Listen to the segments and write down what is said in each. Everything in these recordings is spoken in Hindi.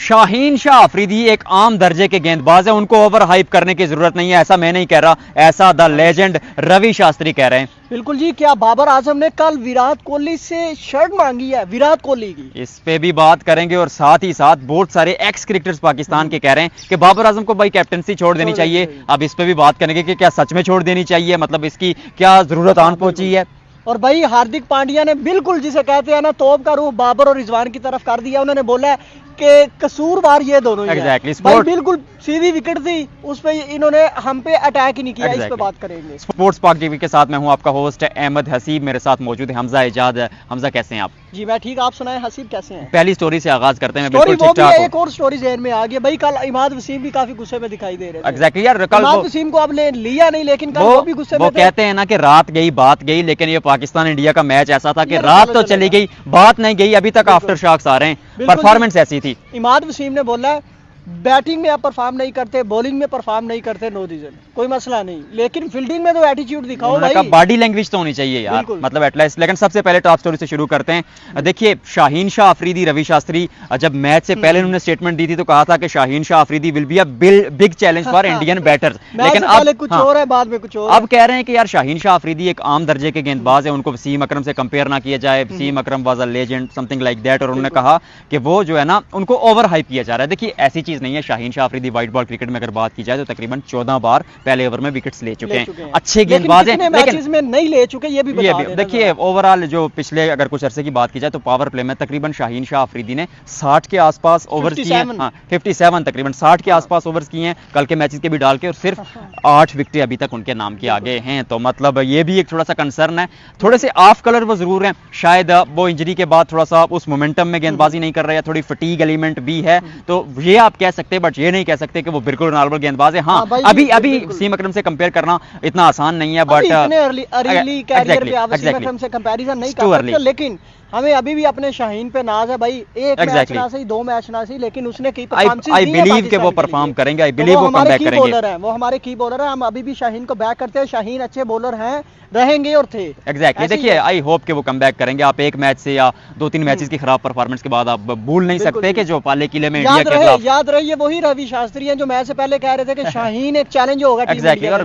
शाहीन शाह अफरीदी एक आम दर्जे के गेंदबाज है, उनको ओवर हाइप करने की जरूरत नहीं है, ऐसा मैं नहीं कह रहा, ऐसा द लेजेंड रवि शास्त्री कह रहे हैं। बिल्कुल जी, क्या बाबर आजम ने कल विराट कोहली से शर्ट मांगी है, विराट कोहली की? इस पे भी बात करेंगे और साथ ही साथ बहुत सारे एक्स क्रिकेटर्स पाकिस्तान के कह रहे हैं कि बाबर आजम को भाई कैप्टनसी छोड़ देनी चाहिए। अब इस पे भी बात करेंगे कि क्या सच में छोड़ देनी चाहिए, मतलब इसकी क्या जरूरत आन पहुंची है। और भाई हार्दिक पांड्या ने बिल्कुल जिसे कहते हैं ना तोप का रूह बाबर और रिजवान की तरफ कर दिया। उन्होंने बोला है कि कसूरवार ये दोनों ही हैं। भाई बिल्कुल सीधी विकेट थी, उस पे इन्होंने हम पे अटैक ही नहीं किया। इस पे बात करेंगे। स्पोर्ट्स पाक टीवी के साथ मैं हूं आपका होस्ट अहमद हसीब, मेरे साथ मौजूद है हमजा इजाद। हमजा कैसे हैं आप? जी मैं ठीक, आप सुनाएं हसीब कैसे हैं? पहली स्टोरी से आगाज करते हैं। स्टोरी वो भी है, एक और स्टोरी ज़हन में आ गई भाई, कल इमाद वसीम भी काफी गुस्से में दिखाई दे रहे थे। एग्जैक्टली यार, कल इमाद वसीम को अब लिया नहीं, लेकिन कल वो भी गुस्से में थे। कहते हैं ना कि रात गई बात गई, लेकिन ये पाकिस्तान इंडिया का मैच ऐसा था कि रात तो चली गई, बात नहीं गई, अभी तक आफ्टर शॉक्स आ रहे हैं। परफॉर्मेंस ऐसी थी। इमाद वसीम ने बोला बैटिंग में आप परफॉर्म नहीं करते, बॉलिंग में परफॉर्म नहीं करते, नो रीजन, कोई मसला नहीं, लेकिन फील्डिंग में तो एटीट्यूड दिखाओ भाई। बॉडी लैंग्वेज तो होनी चाहिए यार, मतलब एटलीस्ट। लेकिन सबसे पहले टॉप स्टोरी से शुरू करते हैं। देखिए, शाहीन शाह अफरीदी, रवि शास्त्री जब मैच से पहले उन्होंने स्टेटमेंट दी थी तो कहा था कि Shaheen Shah Afridi will be a big challenge for Indian batters. लेकिन अब कुछ और है, बाद में कुछ और। अब कह रहे हैं कि यार शाहीन शाह अफरीदी एक आम दर्जे के गेंदबाज है, उनको वसीम अकरम से कंपेयर ना किया जाए। Wasim Akram was a legend, something like that. और उन्होंने कहा कि वो जो है ना, उनको ओवर हाइप किया जा रहा है। देखिए, ऐसी चीज नहीं है। Shaheen Shah Afridi white ball cricket में अगर बात की जाए तो तकरीबन 14 बार पहले ओवर में विकेट्स ले चुके हैं। अच्छे गेंदबाज हैं, लेकिन में नहीं ले चुके, ये भी देखिए ओवरऑल जो पिछले अगर कुछ अरसे की बात की जाए तो पावर प्ले में तकरीबन शाहीन शाह अफरीदी ने 60 के आसपास ओवर्स किए हैं। 57 तकरीबन 60 के आसपास ओवर्स किए हैं, कल के मैचेस के भी डाल के, और सिर्फ 8 विकेटें अभी तक उनके नाम के आगे हैं। तो मतलब ये भी एक थोड़ा सा कंसर्न है। थोड़े से ऑफ कलर वो जरूर हैं, शायद वो इंजरी के बाद थोड़ा सा उस मोमेंटम में गेंदबाजी नहीं कर रहे हैं, थोड़ी फटीग एलिमेंट भी है, तो ये आप कह सकते हैं, बट ये नहीं कह सकते कि वो बिल्कुल नॉर्मल गेंदबाज है। हाँ, अभी वसीम अकरम से कंपेयर करना इतना आसान नहीं है, बट अर्ली कैरियर पे आप वसीम अकरम से कंपैरिजन नहीं कर सकते। लेकिन हमें अभी भी अपने शाहीन पे नाज है भाई। एक मैच ना सही, 2 मैच ना सही, लेकिन उसने की परफॉर्मेंस दी है। आई बिलीव कि वो परफॉर्म करेंगे, आई बिलीव वो कमबैक करेंगे। वो हमारे की बॉलर है, हम अभी भी शाहीन को बैक करते हैं। शाहीन अच्छे बॉलर हैं, रहेंगे और थे। एग्जैक्टली। देखिए, आई होप कि वो कमबैक करेंगे। आप एक मैच से या 2-3 मैचेस की खराब परफॉर्मेंस के बाद आप भूल नहीं सकते कि जो पाले किले में इंडिया के खिलाफ, याद रहे ये वही रवि शास्त्री हैं जो मैच से पहले कह रहे थे कि शाहीन एक चैलेंज होगा टीम इंडिया के लिए, और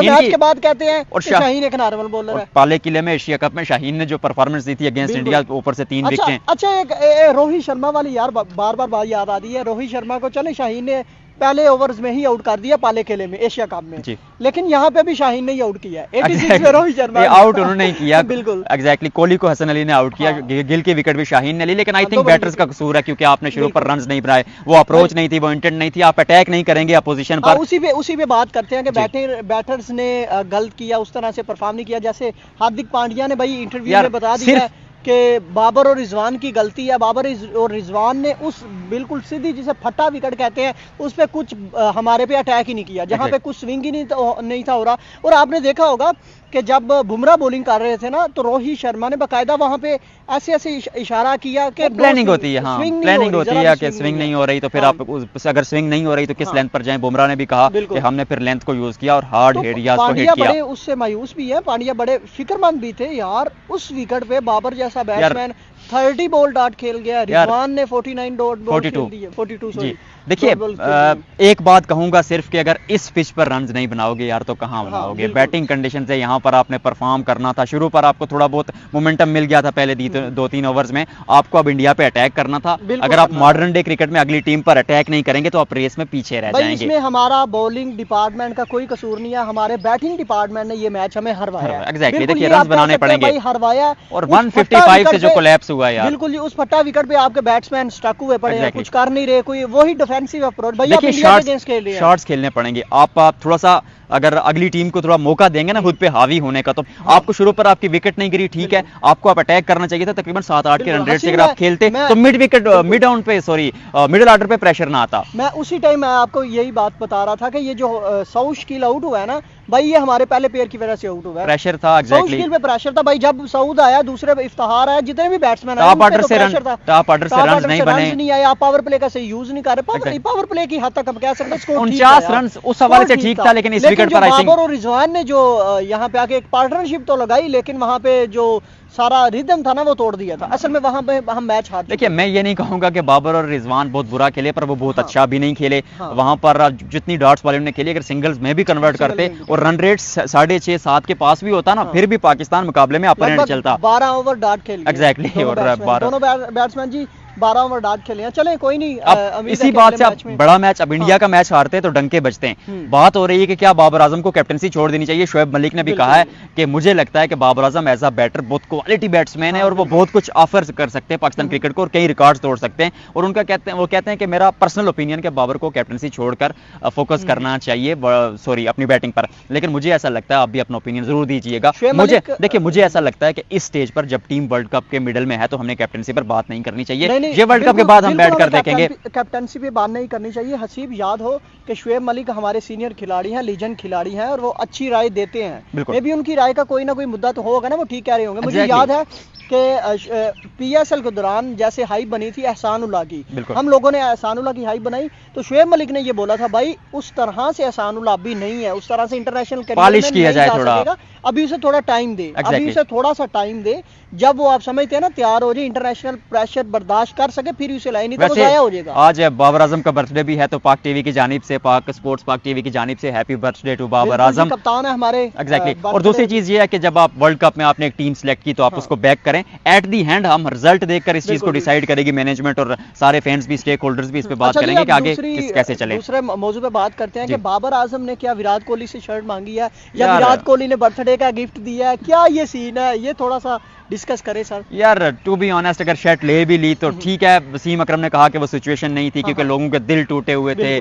मैच के बाद कहते हैं कि शाहीन एक नॉर्मल बॉलर है। पाले किले में एशिया कप में शाहीन ने जो परफॉर्मेंस दी थी अगेंस्ट इंडिया, ऊपर से 3 विकेटें। अच्छा, एक रोहित शर्मा वाली यार बार बात याद आ रही है। रोहित शर्मा को चले शाहीन ने पहले ओवर्स में ही आउट कर दिया पाले किले में एशिया कप में, लेकिन यहाँ पे भी शाहीन ने ही आउट किया। 86 में रोहित शर्मा आउट उन्होंने नहीं किया। बिल्कुल एग्जैक्टली। कोहली को हसन अली ने आउट किया, गिल की विकेट भी शाहीन ने ली, लेकिन आई थिंक बैटर्स का कसूर है, क्योंकि आपने शुरू पर रन्स नहीं बनाए, वो अप्रोच नहीं थी, वो इंटेंट नहीं थी, आप अटैक नहीं करेंगे अपोजिशन पर। उसी पे बात करते हैं कि बैटर्स ने गलत किया, उस तरह से परफॉर्म नहीं किया। जैसे हार्दिक पांड्या ने भाई इंटरव्यू में बता दिया कि बाबर और रिजवान की गलती है। बाबर और रिजवान ने उस बिल्कुल सीधी जिसे फटा विकेट कहते हैं उस पे कुछ हमारे पे अटैक ही नहीं किया, जहां पे कुछ स्विंग ही नहीं था हो रहा। और आपने देखा होगा कि जब बुमराह बॉलिंग कर रहे थे ना, तो रोहित शर्मा ने बाकायदा वहां पे ऐसे इशारा किया कि प्लानिंग होती है। हाँ, प्लानिंग होती है कि स्विंग नहीं हो रही तो फिर आप अगर स्विंग नहीं हो रही तो किस लेंथ पर जाएं। बुमराह ने भी कहा कि हमने फिर लेंथ को यूज किया और हार्ड एरियाज को हिट किया। बड़े उससे मायूस भी है, पांड्या बड़े फिक्रमंद भी थे यार। उस विकेट पे बाबर जैसा बैट्समैन 30 बॉल डॉट खेल गया, रिजवान ने 49 डॉट बॉल खेल दिए, 42 सॉरी। देखिए, एक बात कहूंगा सिर्फ कि अगर इस पिच पर रन्स नहीं बनाओगे यार तो कहां बनाओगे। बैटिंग कंडीशन से यहां पर आपने परफॉर्म करना था। शुरू पर आपको थोड़ा बहुत मोमेंटम मिल गया था पहले 2-3 ओवर्स में, आपको अब इंडिया पे अटैक करना था। अगर आप मॉडर्न डे क्रिकेट में अगली टीम पर अटैक नहीं करेंगे तो आप रेस में पीछे रह जाएंगे। इसमें हमारा बॉलिंग डिपार्टमेंट का कोई कसूर नहीं है, हमारे बैटिंग डिपार्टमेंट ने ये मैच हमें हरवाया। एग्जैक्टली। देखिए, रन्स बनाने पड़ेंगे, हरवाया। और 155 से जो कोलैप्स हुआ यार, बिल्कुल जी, उस फटा विकेट पे आपके बैट्समैन स्टक हुए पड़े हैं, कुछ कर नहीं रहे, कोई वही डिफेंसिव अप्रोच। भैया शॉट्स खेलने पड़ेंगे। आप थोड़ा सा अगर अगली टीम को थोड़ा मौका देंगे ना खुद पे हावी होने का, तो आपको शुरू पर आपकी विकेट नहीं गिरी, ठीक है, आपको आप अटैक करना चाहिए था। तकरीबन 7-8 के रन रेट से अगर आप खेलते तो मिड ऑर्डर पे प्रेशर ना आता। मैं उसी टाइम मैं आपको यही बात बता रहा था कि ये जो साउथ स्किल आउट हुआ है ना भाई, ये हमारे पहले पेयर की वजह से आउट हुआ है। प्रेशर था, एग्जैक्टली। पे प्रेशर था भाई। जब सऊद आया, दूसरे इफ्तिखार आया, जितने भी बैट्समैन टॉप ऑर्डर से रन नहीं बने, नहीं आया। आप पावर प्ले का सही यूज नहीं कर रहे। पावर प्ले की हद तक हम कह सकते हैं 49 रन उस हवाले से ठीक था, लेकिन इस विकेट पर बाबर और रिजवान ने जो यहाँ पे आके एक पार्टनरशिप तो लगाई, लेकिन वहां पे जो सारा रिदम था ना वो तोड़ दिया था। असल में वहां पे हम मैच हार देखिए, मैं ये नहीं कहूंगा कि बाबर और रिजवान बहुत बुरा खेले, पर वो बहुत हाँ। अच्छा भी नहीं खेले। हाँ। वहां पर जितनी डॉट्स वाले ने खेली, अगर सिंगल्स में भी कन्वर्ट करते और रन रेट 6.5-7 के पास भी होता ना, फिर भी पाकिस्तान मुकाबले में अपर एंड चलता। 12 ओवर डाट खेल एग्जैक्टली। और दोनों बैट्समैन जी 12 ओवर डाट खेले हैं। चले कोई नहीं, अब इसी बात से आप बड़ा मैच, अब इंडिया का मैच हारते हैं तो डंके बजते हैं। बात हो रही है कि क्या बाबर आजम को कैप्टनसी छोड़ देनी चाहिए। शोएब मलिक ने भी कहा है कि मुझे लगता है कि Babar Azam as a batter बहुत क्वालिटी बैट्समैन है और वो बहुत कुछ ऑफर कर सकते हैं पाकिस्तान क्रिकेट को और कई रिकॉर्ड्स तोड़ सकते हैं। और उनका वो कहते हैं कि मेरा पर्सनल ओपिनियन कि बाबर को कैप्टनसी छोड़कर फोकस करना चाहिए, सॉरी, अपनी बैटिंग पर। लेकिन मुझे ऐसा लगता है, आप भी अपना ओपिनियन जरूर दीजिएगा। मुझे ऐसा लगता है कि इस स्टेज पर जब टीम वर्ल्ड कप के मिडल में है तो हमने कैप्टनसी पर बात नहीं करनी चाहिए। ये वर्ल्ड कप के बाद हम बैठ कर देखेंगे। कैप्टनसी पे बात नहीं करनी चाहिए। हसीब, याद हो कि शोएब मलिक हमारे सीनियर खिलाड़ी हैं, लीजेंड खिलाड़ी हैं और वो अच्छी राय देते हैं। मे भी उनकी राय का कोई ना कोई मुद्दा तो होगा ना, वो ठीक कह रहे होंगे। मुझे याद है कि पीएसएल के दौरान जैसे हाइप बनी थी एहसानुल्लाह की, हम लोगों ने एहसानुल्लाह की हाइप बनाई तो शोएब मलिक ने ये बोला था भाई उस तरह से एहसानुल्लाह भी नहीं है, उस तरह से इंटरनेशनल पॉलिश किया जाए थोड़ा, अभी उसे थोड़ा टाइम दे, अभी उसे थोड़ा सा टाइम दे, जब वो आप समझते हैं ना तैयार हो जाए, इंटरनेशनल प्रेशर बर्दाश्त कर सके, फिर उसे लाए, नहीं तो वो जाया हो जाएगा। आज बाबर आजम का बर्थडे भी है तो पाक टीवी की जानिब से, पाक स्पोर्ट्स पाक टीवी की जानिब से happy birthday to Babar Azam, कप्तान है हमारे। एग्जैक्टली। और दूसरी चीज ये है कि जब आप वर्ल्ड कप में आपने एक टीम सिलेक्ट की तो आप उसको बैक करें। एट दी हैंड हम रिजल्ट देखकर इस चीज को डिसाइड करेगी मैनेजमेंट और सारे फैंस भी, स्टेक होल्डर्स भी इस पे बात करेंगे कि आगे कैसे चले। दूसरे मौजू पे बात करते हैं कि बाबर आजम ने क्या विराट कोहली से शर्ट मांगी है या विराट कोहली ने बर्थडे का गिफ्ट दिया है, क्या ये सीन है, ये थोड़ा सा डिस्कस करें सर। यार टू बी ऑनेस्ट, अगर शर्ट ले भी ली तो ठीक है। वसीम अकरम ने कहा कि वो सिचुएशन नहीं थी क्योंकि लोगों के दिल टूटे हुए थे,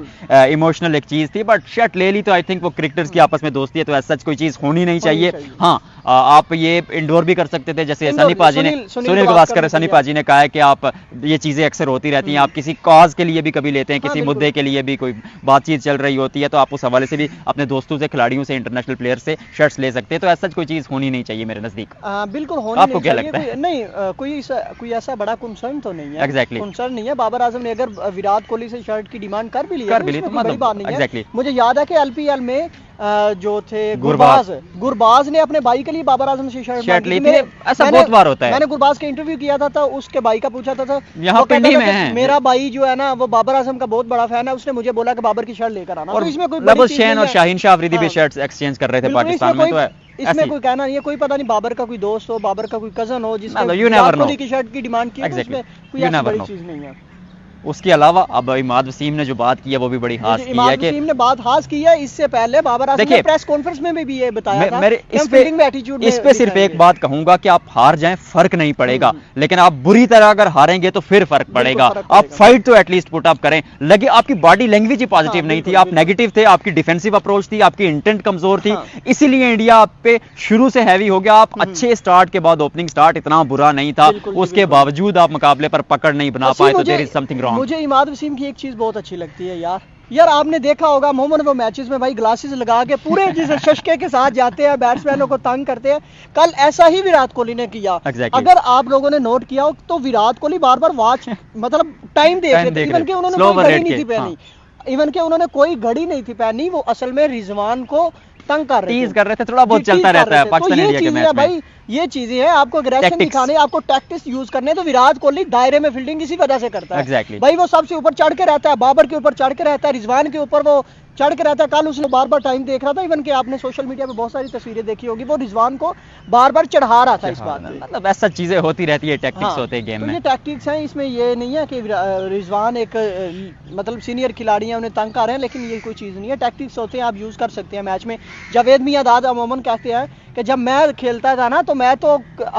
इमोशनल एक चीज थी, बट शर्ट ले ली तो आई थिंक वो क्रिकेटर्स की आपस में दोस्ती है तो ऐसा कोई चीज होनी नहीं चाहिए। हाँ, आप ये इंडोर भी कर सकते थे, जैसे सनी पाजी ने, सुनील गावस्कर सनी पाजी ने कहा है कि आप ये चीजें अक्सर होती रहती हैं, आप किसी कॉज के लिए भी कभी लेते हैं, किसी मुद्दे के लिए भी कोई बातचीत चल रही होती है तो आप उस हवाले से भी अपने दोस्तों से, खिलाड़ियों से, इंटरनेशनल प्लेयर से शर्ट्स ले सकते हैं। तो ऐसा कोई चीज होनी नहीं चाहिए मेरे नजदीक। बिल्कुल होनी, आपको क्या लगता है? नहीं, कोई ऐसा बड़ा कंसर्न तो नहीं है। एग्जैक्टली, कंसर्न नहीं है। बाबर आजम ने अगर विराट कोहली से शर्ट की डिमांड कर भी ली तो बड़ी बात नहीं है। एग्जैक्टली। मुझे याद है कि एलपीएल में जो थे गुरबाज ने अपने भाई के लिए बाबर आजम से शर्ट ली थी। ऐसा बहुत बार होता है। मैंने गुरबाज का इंटरव्यू किया था उसके भाई का पूछा था यहाँ पिंडी में है, मेरा भाई जो है ना वो बाबर आजम का बहुत बड़ा फैन है, उसने मुझे बोला कि बाबर की शर्ट लेकर आना। और इसमें कोई लबुल शैन और शाहीन शाह अफरीदी भी शर्ट्स एक्सचेंज कर रहे थे पाकिस्तान में, तो इसमें कोई कहना नहीं है। कोई पता नहीं बाबर का कोई दोस्त हो, बाबर का कोई कजन हो जिसने कोहली की शर्ट की डिमांड की, इसमें कोई ऐसी बड़ी चीज नहीं है। उसके अलावा अब इमाद वसीम ने जो बात की है वो भी बड़ी हास की है कि वसीम ने बात हास की है। इससे पहले बाबर आजम ने प्रेस कॉन्फ्रेंस में भी ये बताया था। मेरे इस पे सिर्फ एक बात कहूंगा कि आप हार जाएं फर्क नहीं पड़ेगा, लेकिन आप बुरी तरह अगर हारेंगे तो फिर फर्क पड़ेगा। आप फाइट तो एटलीस्ट पुट अप करें। लगे आपकी बॉडी लैंग्वेज ही पॉजिटिव नहीं थी, आप नेगेटिव थे, आपकी डिफेंसिव अप्रोच थी, आपकी इंटेंट कमजोर थी, इसीलिए इंडिया आप पे शुरू से हैवी हो गया। आप अच्छे स्टार्ट के बाद ओपनिंग स्टार्ट इतना बुरा नहीं था, उसके बावजूद आप मुकाबले पर पकड़ नहीं बना पाए, तो देयर इज समथिंग रॉन्ग। मुझे इमाद वसीम की एक चीज बहुत अच्छी लगती है यार आपने देखा होगा मोहम्मद वो मैचेस में भाई ग्लासेस लगा के पूरे जिस शशके के साथ जाते हैं, बैट्समैनों को तंग करते हैं। कल ऐसा ही विराट कोहली ने किया। अगर आप लोगों ने नोट किया हो तो विराट कोहली बार बार वॉच मतलब टाइम देख रहे थे, इवन के उन्होंने कोई घड़ी नहीं थी पहनी, इवन के उन्होंने कोई घड़ी नहीं थी पहनी, वो असल में रिजवान को तंग कर रहे थे, थोड़ा बहुत चलता रहता है पाकिस्तान इंडिया के मैच में। भाई ये चीजें हैं, आपको अग्रेशन दिखाने, आपको टैक्टिक्स यूज करने, तो विराट कोहली दायरे में फील्डिंग इसी वजह से करता है। Exactly. भाई वो सबसे ऊपर चढ़ के रहता है, बाबर के ऊपर चढ़ के रहता है, रिजवान के ऊपर वो चढ़ के रहता है। कल उसने बार बार टाइम देख रहा था, इवन के आपने सोशल मीडिया पे बहुत सारी तस्वीरें देखी होगी, वो रिजवान को बार बार चढ़ा रहा था इस बात में। मतलब ऐसा चीजें होती रहती है, टैक्टिक्स होते हैं गेम में। ये टैक्टिक्स हैं, इसमें ये नहीं है कि रिजवान एक मतलब सीनियर खिलाड़ी हैं, उन्हें तंग कर रहे हैं, लेकिन ये कोई चीज़ नहीं है। टैक्टिक्स होते हैं, आप यूज़ कर सकते हैं मैच में। जावेद मियांदाद अमूमन कहते हैं कि जब मैं खेलता था ना तो मैं तो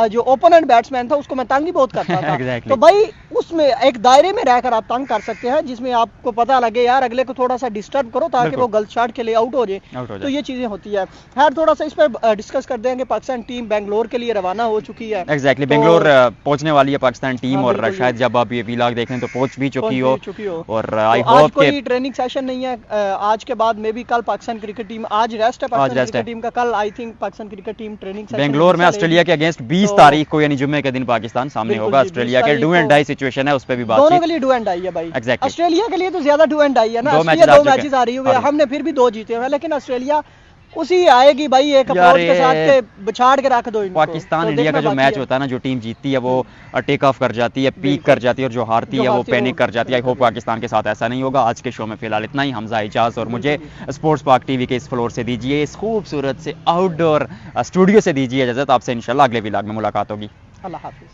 जो ओपोनेंट बैट्समैन था उसको मैं तंग ही बहुत करता था। exactly. तो भाई उसमें एक दायरे में रहकर आप तंग कर सकते हैं, जिसमें आपको पता लगे यार अगले को थोड़ा सा डिस्टर्ब करो ताकि वो गलत शॉट के लिए आउट हो जाए। तो ये चीजें होती है। खैर थोड़ा सा इस पर डिस्कस कर देंगे। पाकिस्तान टीम बेंगलोर के लिए रवाना हो चुकी है। एग्जैक्टली, बेंगलोर पहुंचने वाली है पाकिस्तान टीम, और शायद जब आप ये व्लॉग देखें तो पहुंच भी चुकी हो। और आई होप कोई ट्रेनिंग सेशन नहीं है आज के बाद में भी। कल पाकिस्तान क्रिकेट टीम, आज रेस्ट है पाकिस्तान क्रिकेट टीम का, कल I think Pakistan cricket team training session Bangalore में ऑस्ट्रेलिया के अगेंस्ट 20 तारीख को यानी जुम्मे के दिन पाकिस्तान सामने होगा। ऑस्ट्रेलिया के डू एंड डाई सिचुएशन है, उस पे भी बात दोनों के लिए डू एंड डाई है भाई। Exactly. ऑस्ट्रेलिया के लिए तो ज्यादा डू एंड डाई है ना, 2 मैचेस हारी हुई है, हमने फिर भी 2 जीते हुए हैं, लेकिन ऑस्ट्रेलिया उसी आएगी भाई, एक यार अप्रोच के साथ के बिछाड़ के रख दो इनको। पाकिस्तान तो इंडिया का देखना जो बाकी मैच है। होता है ना, जो टीम जीतती है वो टेक ऑफ कर जाती है, पीक कर जाती है, और जो हारती है वो पैनिक कर जाती है। आई होप पाकिस्तान के साथ ऐसा नहीं होगा। आज के शो में फिलहाल इतना ही। हमजा इजाज और मुझे स्पोर्ट्स पार्क टीवी के इस फ्लोर से दीजिए, इस खूबसूरत से आउटडोर स्टूडियो से दीजिए इजाजत। आपसे इंशाल्लाह अगले व्लॉग में मुलाकात होगी। अल्लाह हाफिज।